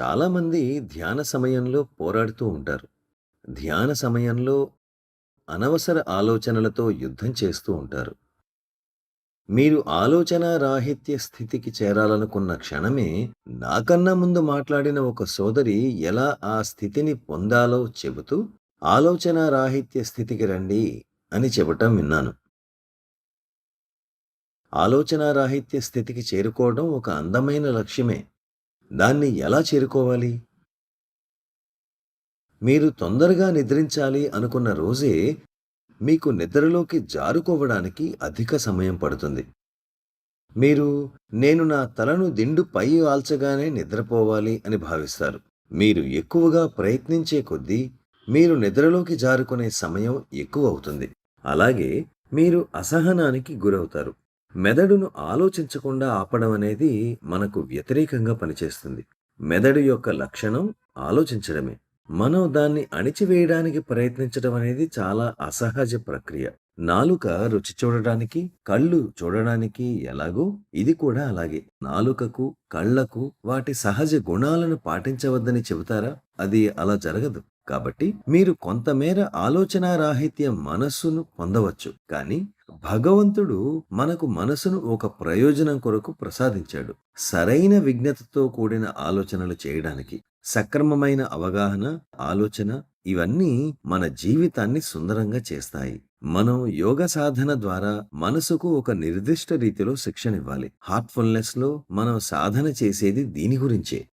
చాలామంది ధ్యాన సమయంలో పోరాడుతూ ఉంటారు. ధ్యాన సమయంలో అనవసర ఆలోచనలతో యుద్ధం చేస్తూ ఉంటారు. మీరు ఆలోచనా రాహిత్య స్థితికి చేరాలనుకున్న క్షణమే, నాకన్నా ముందు మాట్లాడిన ఒక సోదరి ఎలా ఆ స్థితిని పొందాలో చెబుతూ, ఆలోచనా రాహిత్య స్థితికి రండి అని చెబుటం విన్నాను. ఆలోచనా రాహిత్య స్థితికి చేరుకోవడం ఒక అందమైన లక్ష్యమే. దాన్ని ఎలా చేరుకోవాలి? మీరు తొందరగా నిద్రించాలి అనుకున్న రోజే మీకు నిద్రలోకి జారుకోవడానికి అధిక సమయం పడుతుంది. మీరు నేను నా తలను దిండుపై వాల్చగానే నిద్రపోవాలి అని భావిస్తారు. మీరు ఎక్కువగా ప్రయత్నించే కొద్దీ మీరు నిద్రలోకి జారుకునే సమయం ఎక్కువవుతుంది. అలాగే మీరు అసహనానికి గురవుతారు. మెదడును ఆలోచించకుండా ఆపడం అనేది మనకు వ్యతిరేకంగా పనిచేస్తుంది. మెదడు యొక్క లక్షణం ఆలోచించడమే. మనం దాన్ని అణిచివేయడానికి ప్రయత్నించడం అనేది చాలా అసహజ ప్రక్రియ. నాలుక రుచి చూడడానికి, కళ్ళు చూడడానికి ఎలాగో ఇది కూడా అలాగే. నాలుకకు, కళ్ళకు వాటి సహజ గుణాలను పాటించవద్దని చెబుతారా? అది అలా జరగదు. కాబట్టి మీరు కొంతమేర ఆలోచనా రాహిత్య మనస్సును పొందవచ్చు. కానీ భగవంతుడు మనకు మనసును ఒక ప్రయోజనం కొరకు ప్రసాదించాడు. సరైన విజ్ఞతతో కూడిన ఆలోచనలు చేయడానికి. సక్రమమైన అవగాహన, ఆలోచన ఇవన్నీ మన జీవితాన్ని సుందరంగా చేస్తాయి. మనం యోగ సాధన ద్వారా మనసుకు ఒక నిర్దిష్ట రీతిలో శిక్షణ ఇవ్వాలి. హార్ట్ఫుల్నెస్ లో మనం సాధన చేసేది దీని గురించే.